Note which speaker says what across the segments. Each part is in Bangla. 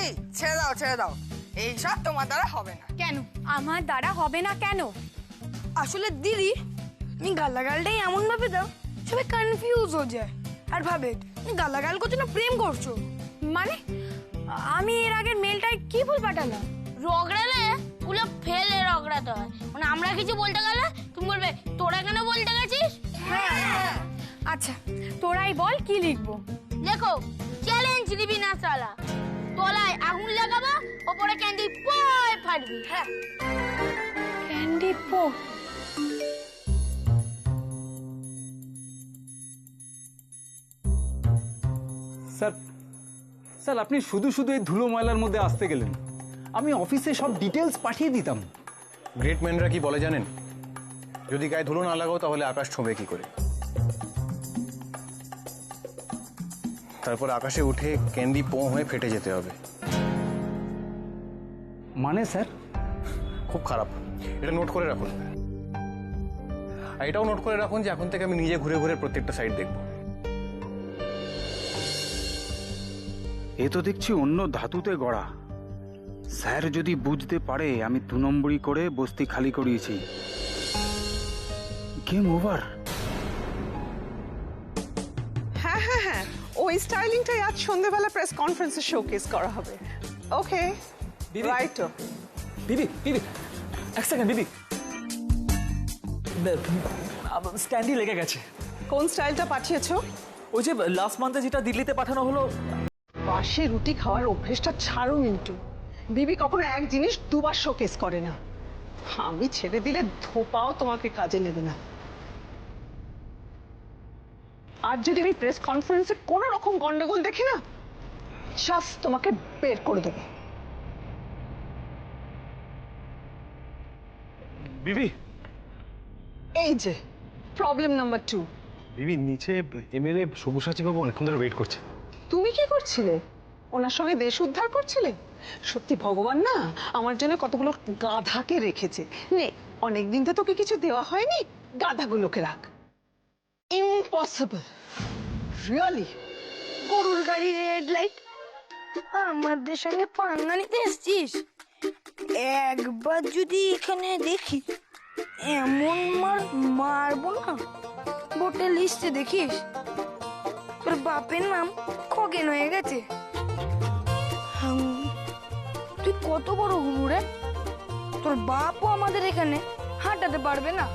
Speaker 1: দিদি ছেড়ে দাও এইসব তোমার দ্বারা হবে না।
Speaker 2: কেন আমার দ্বারা হবে না কেন?
Speaker 3: আসলে দিদি তুমি গালাগালটাই এমন ভাবে দাও সবাই কনফিউজ হয়ে যায় আর ভাবে তুমি গালাগাল করছো না প্রেম করছো।
Speaker 2: মানে আমি এর আগের মেলটায় কি ভুল পাঠালাম?
Speaker 4: রগড়ালে পুরো ফেলে রগড়াতে হয়, মানে আমরা কিছু বলতে গেলে তুমি বলবে তোরা কেন বলতে গেছিস।
Speaker 2: হ্যাঁ আচ্ছা তোরাই বল কি লিখবো।
Speaker 4: দেখো চ্যালেঞ্জ দিবি না সালা, তলায় আগুন লাগাবো, ওপরে ক্যান্ডি পয় ফাটবি। হ্যাঁ
Speaker 2: ক্যান্ডি পো।
Speaker 5: স্যার স্যার আপনি শুধু শুধু এই ধুলো ময়লার মধ্যে আসতে গেলেন, আমি অফিসে সব ডিটেলস পাঠিয়ে দিতাম।
Speaker 6: গ্রেট ম্যানরা কি বলে জানেন, যদি গায়ে ধুলো না লাগাও তাহলে আকাশ ছোঁবে কি করে। তারপর আকাশে উঠে ক্যান্ডি পো হয়ে ফেটে যেতে হবে।
Speaker 5: মানে স্যার?
Speaker 6: খুব খারাপ, এটা নোট করে রাখুন। আর এটাও নোট করে রাখুন যে এখন থেকে আমি নিজে ঘুরে ঘুরে প্রত্যেকটা সাইড দেখব।
Speaker 7: এ তো দেখছি অন্য ধাতুতে গড়া। স্যার যদি বুঝতে পারে আমি 2 নম্বরই করে বস্তি খালি করিয়েছি, গেম ওভার।
Speaker 8: হ্যাঁ ওই স্টাইলিংটাই আজ সন্ধ্যাবেলা প্রেস কনফারেন্সে শোকেস করা হবে। Okay right.
Speaker 9: দিদি এক সেকেন্ড দিদি, স্ট্যান্ডই লেগে গেছে।
Speaker 8: কোন স্টাইলটা পাঠিয়েছো?
Speaker 9: ওই যে লাস্ট মান্থে যেটা দিল্লিতে পাঠানো হলো।
Speaker 8: বাসি রুটি খাওয়ার অভ্যেসটা ছাড়ো মিন্টু। বিবি কখনো এক জিনিস দুবার শোকেস করে না। আমি ছেড়ে দিলে ধোপাও তোমাকে কাজে নেবে না। আর যদি আমি প্রেস কনফারেন্সে কোনো রকম গন্ডগোল দেখি না, জাস্ট তোমাকে বের করে দেবো।
Speaker 10: বিবি
Speaker 8: এই যে প্রবলেম নাম্বার 2।
Speaker 10: বিবি নিচে এমএলএ সবুজ বাবু অনেকক্ষণ ধরে ওয়েট করছে।
Speaker 8: তুমি কি করছিলে? ওনার সঙ্গে দেশ উদ্ধার করছিলে? সত্যি ভগবান না আমার জন্য কতগুলো গাধাকে রেখেছে। নে অনেকদিন তো তোকে কিছু দেওয়া হয়নি, গাধাগুলোকে রাখ। Impossible really.
Speaker 3: গরুর গাড়ি রেড লাইট আমাদের সঙ্গে পাঙ্গা নিতে এসছিস? একবার যদি এখানে দেখি এমন মারবো না, ভোটের লিস্টে দেখিস তোর বাপের নাম খগেন হয়ে গেছে। তুই কত বড় হুলু রে, তোর বাপও আমাদের এখানে হাঁটাতে পারবে না।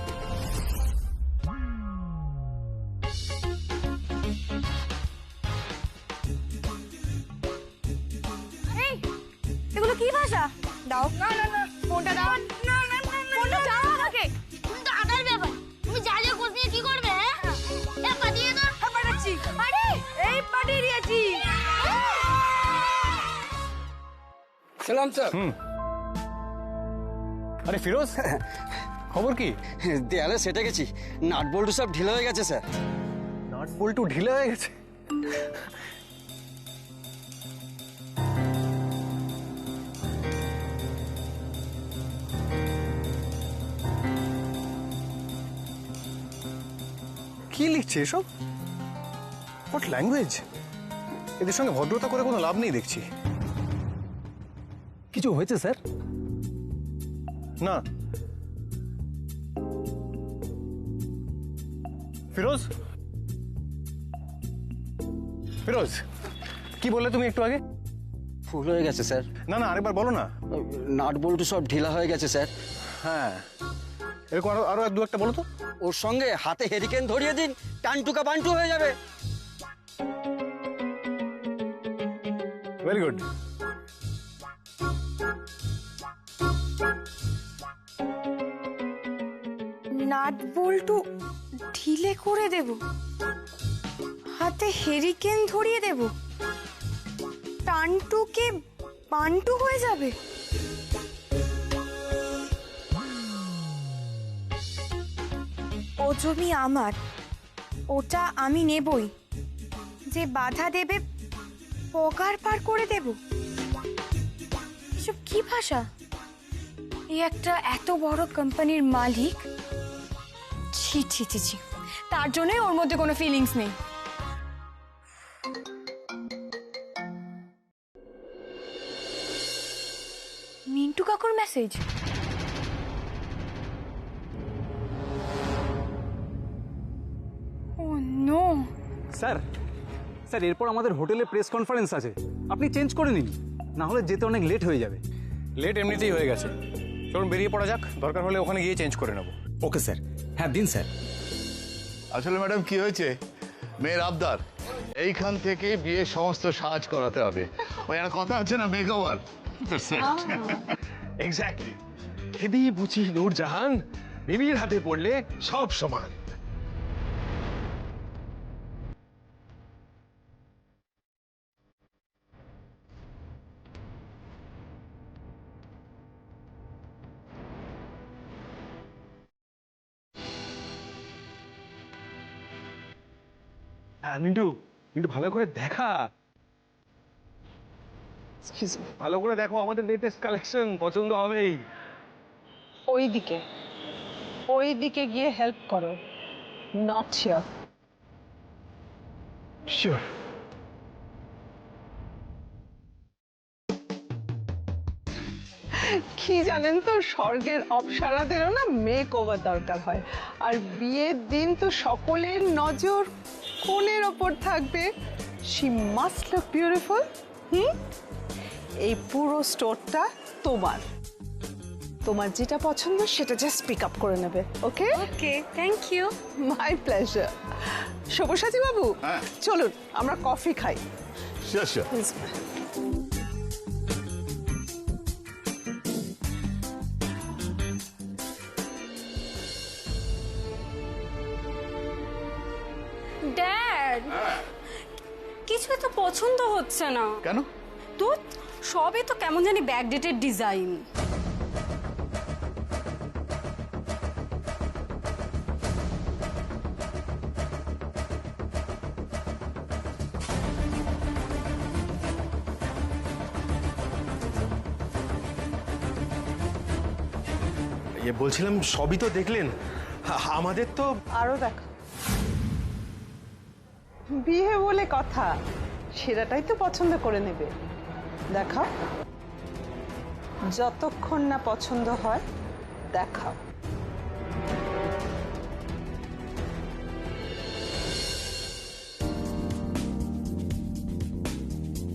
Speaker 2: এই এগুলো কি ভাষা? দাও না ফোনটা দাও। না ফোনটা দাও আমাকে।
Speaker 4: তুমি তো আটার ব্যাপার, তুমি জ্বালিয়ে কোষ নিয়ে কি করবে? হ্যাঁ পাঠিয়ে দাও।
Speaker 3: পাঠাচ্ছি। আরে এই পাঠিয়ে দিয়েছি।
Speaker 5: সালাম স্যার।
Speaker 6: আরে ফিরোজ, খবর কি?
Speaker 11: দেয়ালে সেটে গেছি, নাট বল্টু সব ঢিলা হয়ে গেছে স্যার।
Speaker 6: নাট বল্টু ঢিলা হয়ে গেছে? কি লিখছে এসব? What language? এদের সঙ্গে ভদ্রতা করে কোনো লাভ নেই দেখছি।
Speaker 5: কিছু হয়েছে স্যার?
Speaker 6: না। ফিরোজ কি বললে তুমি একটু আগে?
Speaker 11: ফুল হয়ে গেছে স্যার।
Speaker 6: না আরেকবার বলো না।
Speaker 11: নাট বল্টু সব ঢিলা হয়ে গেছে স্যার।
Speaker 6: হ্যাঁ এরকম আরো এক দু একটা বলো তো।
Speaker 11: ওর সঙ্গে হাতে হেরিকেন ধরিয়ে দিন, টানটুকা বান্টু হয়ে যাবে।
Speaker 6: Very good.
Speaker 2: নাট বল্টু ঢিলে করে দেব, হাতে হেরিকেন ধরিয়ে দেব, টানটুকে বান্টু হয়ে যাবে। ও জমি আমার, ওটা আমি নেবই। যে বাধা দেবে পগার পার করে দেব। এসব কি ভাষা? এই একটা এত বড় কোম্পানির মালিক, ছি ছি ছি ছি, তার জন্যই ওর মধ্যে কোনো ফিলিংস নেই। মিন্টু কাকুর মেসেজ। ও নো।
Speaker 5: স্যার স্যার এরপর আমাদের হোটেলে প্রেস কনফারেন্স আছে, আপনি চেঞ্জ করে নিন, না হলে যেতে অনেক লেট হয়ে যাবে।
Speaker 6: লেট এমনিতেই হয়ে গেছে, চলুন বেরিয়ে পড়া যাক, দরকার হলে ওখানে গিয়ে চেঞ্জ করে নেবো।
Speaker 9: ওকে স্যার, হ্যাঁ দিন স্যার।
Speaker 12: আসলে ম্যাডাম কি হয়েছে, মেয়ের আবদার এইখান থেকে বিয়ের সমস্ত সাজ করাতে হবে। ওই একটা কথা আছে না, মেকওভার।
Speaker 10: এক্স্যাক্টলি। এদি বুঝি নূরজাহান বিবির হাতে পড়লে সব সমান। হ্যাঁ মিন্টু, মিন্টু ভালো করে দেখা, ভালো করে দেখো, আমাদের লেটেস্ট কালেকশন পছন্দ হবেই।
Speaker 8: ওই দিকে গিয়ে হেল্প করো, নট হিয়ার।
Speaker 10: শিওর।
Speaker 8: কি জানেন তো, স্বর্গের অপ্সরাদেরও না মেক ওভার দরকার হয়। আর বিয়ের দিন তো সকলের নজর কোনের ওপর থাকবে। She must look beautiful. এই পুরো স্টোরটা তোমার, তোমার যেটা পছন্দ সেটা জাস্ট পিক আপ করে নেবে। Okay
Speaker 2: okay, thank you.
Speaker 8: My pleasure. Sabyasachi বাবু, চলুন আমরা কফি খাই।
Speaker 12: Sure sure.
Speaker 2: ড্যাড, কিছুই তো পছন্দ হচ্ছে না।
Speaker 12: কেন?
Speaker 2: তো সবই তো কেমন জানি ব্যাকডেটেড ডিজাইন।
Speaker 10: বলছিলাম সবই তো দেখলেন, আমাদের তো
Speaker 8: আরো দেখো, বিয়ে বলে কথা, সেরাটাই তো পছন্দ করে নেবে। দেখাও, যতক্ষণ না পছন্দ হয় দেখাও।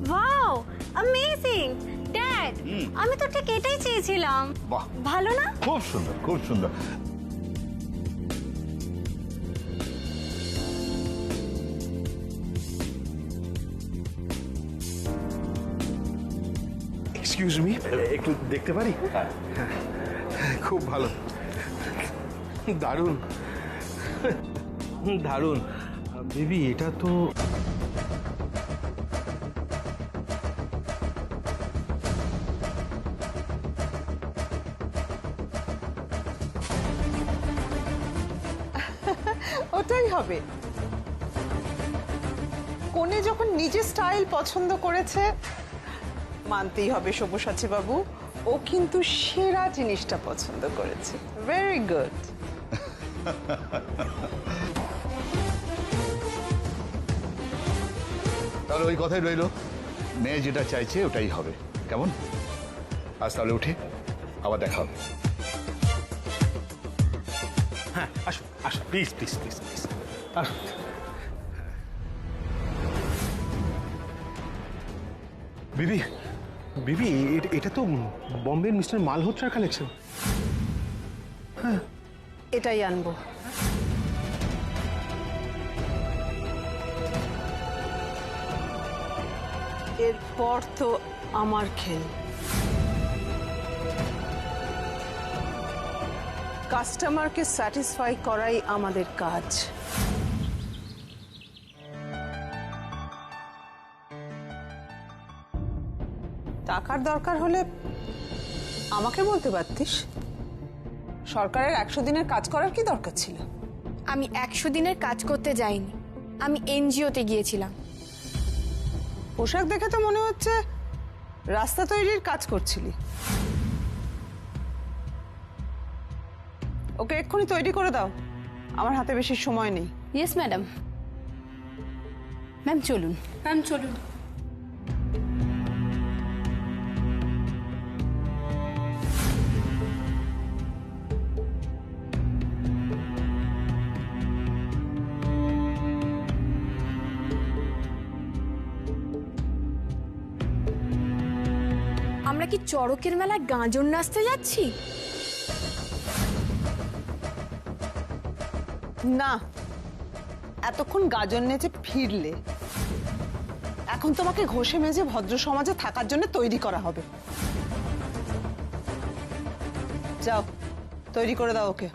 Speaker 2: ওয়াও, অ্যামেজিং ড্যাড, আমি তো ঠিক এটাই চেয়েছিলাম।
Speaker 12: বাহ,
Speaker 2: ভালো না?
Speaker 12: খুব সুন্দর, খুব সুন্দর।
Speaker 10: এক্সকিউজ মি, একটু দেখতে পারি? খুব ভালো, দারুণ দারুণ। বেবি এটা তো
Speaker 8: ওটাই হবে। কোনে যখন নিজের স্টাইল পছন্দ করেছে, মানতেই হবে সব্যসাচী বাবু, ও কিন্তু সেরা জিনিসটা পছন্দ করেছে। Very good.
Speaker 12: তাহলে ওই কথাই রইল, মেয়ে যেটা চাইছে ওটাই হবে, কেমন? আজ তাহলে উঠে আবার দেখা হবে।
Speaker 10: হ্যাঁ, আসুন আসুন, প্লিজ প্লিজ প্লিজ প্লিজ আসুন। বিবি, বিবি এটা তো বম্বের মিস্টার মালহোত্রার কালেকশন।
Speaker 8: হ্যাঁ, এটাই আনবো। এরপর তো আমার খেল। কাস্টমারকে স্যাটিসফাই করাই আমাদের কাজ। টাকার দরকার হলে আমাকে বলতে পারতিস। সরকারের 100 দিনের কাজ করার কি দরকার ছিল?
Speaker 2: আমি 100 দিনের কাজ করতে যাইনি, আমি এনজিওতে গিয়েছিলাম।
Speaker 8: পোশাক দেখে তো মনে হচ্ছে রাস্তা তৈরির কাজ করছিলি। ওকে এক্ষুনি তৈরি করে দাও, আমার হাতে বেশি সময় নেই।
Speaker 2: Yes madam. ম্যাম চলুন। ম্যাম চলুন। আমরা কি চড়কের মেলায় গাজন নাচতে যাচ্ছি?
Speaker 8: না, এতক্ষণ গাজন নেচে ফিরলে, এখন তোমাকে ঘষে মেজে ভদ্র সমাজে থাকার জন্য তৈরি করা হবে। যাও, তৈরি করে দাও ওকে।